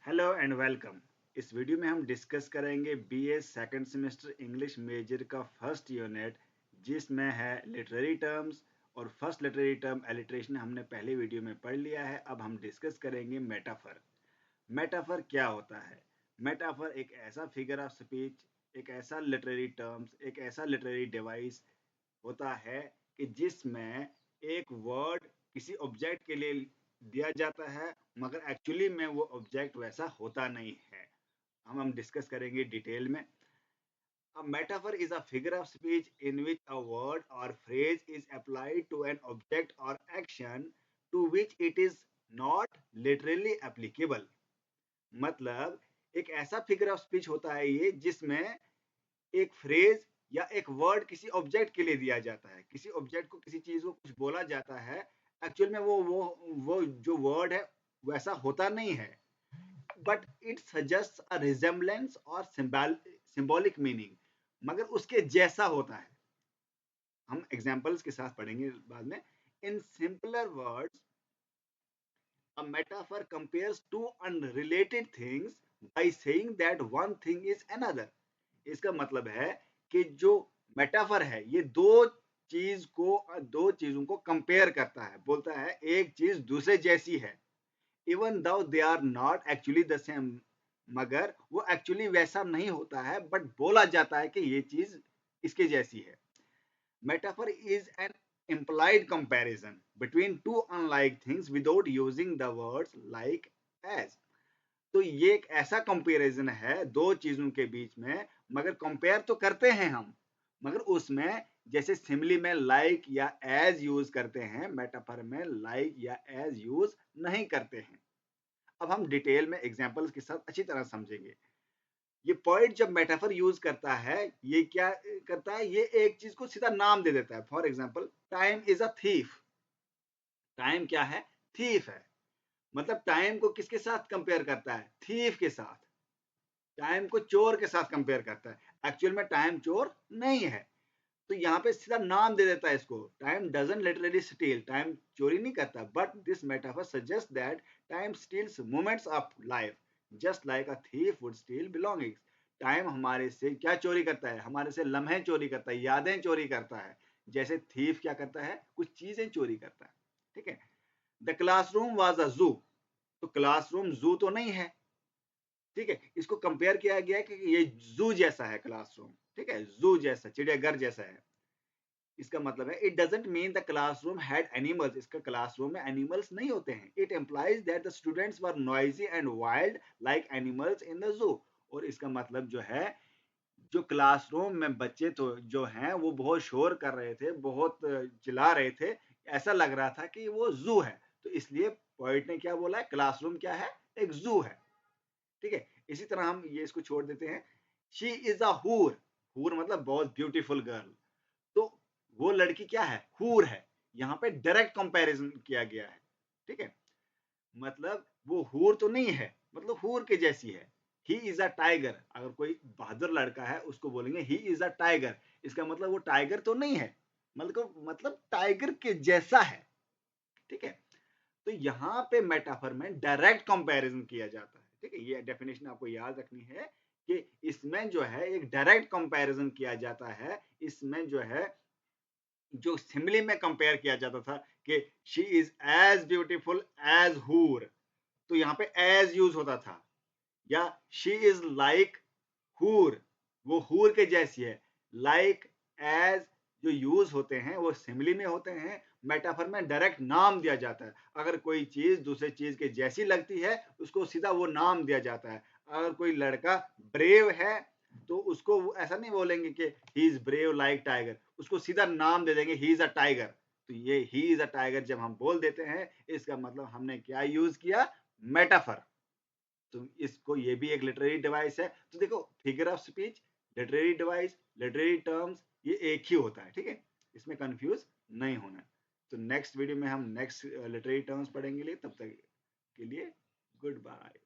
Hello and welcome. इस video में हम डिस्कस करेंगे BA second semester English major का फर्स्ट यूनिट, जिसमें है लिटरेरी टर्म्स। और फर्स्ट लिटरेरी टर्म एलिट्रेशन हमने पहले वीडियो में पढ़ लिया है। अब हम डिस्कस करेंगे मेटाफर। मेटाफर क्या होता है? मेटाफर एक ऐसा फिगर ऑफ स्पीच, एक ऐसा लिटरेरी टर्म्स, एक ऐसा लिटरेरी डिवाइस होता है कि जिसमें एक वर्ड किसी ऑब्जेक्ट के लिए दिया जाता है, मगर एक्चुअली में वो ऑब्जेक्ट वैसा होता नहीं है। हम डिस्कस करेंगे डिटेल में। A metaphor is a figure of speech in which a word or phrase is applied to an object or action to which it is not literally applicable। मतलब एक ऐसा फिगर ऑफ स्पीच होता है ये, जिसमें एक phrase या एक वर्ड किसी ऑब्जेक्ट के लिए दिया जाता है। किसी ऑब्जेक्ट को, किसी चीज को कुछ बोला जाता है, एक्चुअल में वो जो वर्ड है वैसा होता नहीं है, but it suggest a resemblance और सिंबॉलिक मीनिंग, मगर उसके जैसा होता है। हम एग्जांपल्स के साथ पढ़ेंगे बाद में। In simpler words, a metaphor compares two unrelated things by saying that one thing is another। इसका मतलब है कि जो मेटाफर है ये दो चीजों को कंपेयर करता है, बोलता है एक चीज दूसरे जैसी है। Even though they are not actually the same, मगर वो एक्चुअली वैसा नहीं होता है, बट बोला जाता है कि ये चीज इसके जैसी है। Metaphor is an implied comparison between two unlike things without using the words like as। तो ये एक ऐसा कंपैरिजन है दो चीजों के बीच में, मगर कंपेयर तो करते हैं हम, मगर उसमें जैसे सिमिली में लाइक या एज यूज करते हैं, मेटाफर में लाइक या एज यूज नहीं करते हैं। अब हम डिटेल में एग्जांपल्स के साथ अच्छी तरह समझेंगे। ये पॉइंट जब मेटाफर यूज करता है, ये क्या करता है, ये एक चीज को सीधा नाम दे देता है। For example, time is a thief. Time क्या है? थीफ है। मतलब टाइम को किसके साथ कंपेयर करता है? थीफ के साथ। टाइम को चोर के साथ कंपेयर करता है। एक्चुअल में टाइम चोर नहीं है, तो यहाँ पे सीधा नाम दे देता है इसको। Time doesn't literally steal, time चोरी नहीं करता, but this metaphor suggest that time steals moments of life just like a thief would steal belongings. Time हमारे से क्या चोरी करता है? हमारे से लम्हे चोरी करता है, यादें चोरी करता है, जैसे थीफ क्या करता है? कुछ चीजें चोरी करता है। ठीक है। द क्लासरूम वाज अ जू। तो क्लासरूम जू तो नहीं है। ठीक है, इसको कंपेयर किया गया है कि ये जू जैसा है क्लासरूम। ठीक है, जू जैसा, चिड़ियाघर जैसा है। इसका मतलब है it doesn't mean the classroom had animals. इसका क्लासरूम में एनिमल्स नहीं होते हैं। It implies that the students were noisy and wild like animals in the zoo. और इसका मतलब जो है, जो क्लासरूम में बच्चे तो जो हैं वो बहुत शोर कर रहे थे, बहुत चिल्ला रहे थे, ऐसा लग रहा था कि वो जू है। तो इसलिए पोइट ने क्या बोला है? क्लासरूम क्या है? एक जू है। ठीक है। इसी तरह हम ये इसको छोड़ देते हैं। शी इज अ हूर। हूर मतलब बहुत ब्यूटीफुल गर्ल। तो वो लड़की क्या है? हूर है। यहाँ पे डायरेक्ट कंपैरिजन किया गया है। ठीक है। मतलब वो हूर तो नहीं है, मतलब हूर के जैसी है। He is a tiger. अगर कोई बहादुर लड़का है उसको बोलेंगे ही इज अ टाइगर। इसका मतलब वो टाइगर तो नहीं है, मतलब टाइगर के जैसा है। ठीक है। तो यहाँ पे मेटाफर में डायरेक्ट कंपैरिजन किया जाता है। ठीक है, ये डेफिनेशन आपको याद रखनी है कि इसमें जो है एक डायरेक्ट कंपैरिजन किया जाता है। इसमें जो है, जो सिमिली में कंपेयर किया जाता था कि she is as beautiful as हूर, तो यहाँ पे एज यूज होता था। या शी इज लाइक हूर, वो हूर के जैसी है। लाइक एज जो यूज होते हैं वो सिमिली में होते हैं। मेटाफर में डायरेक्ट नाम दिया जाता है। अगर कोई चीज दूसरे चीज के जैसी लगती है, उसको सीधा वो नाम दिया जाता है। अगर कोई लड़का ब्रेव है, तो उसको ऐसा नहीं बोलेंगे कि he is brave like tiger, उसको सीधा नाम दे देंगे ही इज अ टाइगर। तो ये ही इज अ टाइगर जब हम बोल देते हैं, इसका मतलब हमने क्या यूज किया? मेटाफर। तो इसको, ये भी एक लिटरेरी डिवाइस है। तो देखो, figure of speech, literary device, literary terms, ये एक ही होता है। ठीक है, इसमें कंफ्यूज नहीं होना। तो नेक्स्ट वीडियो में हम नेक्स्ट लिटरेरी टर्म्स पढ़ेंगे। तब तक के लिए गुड बाय।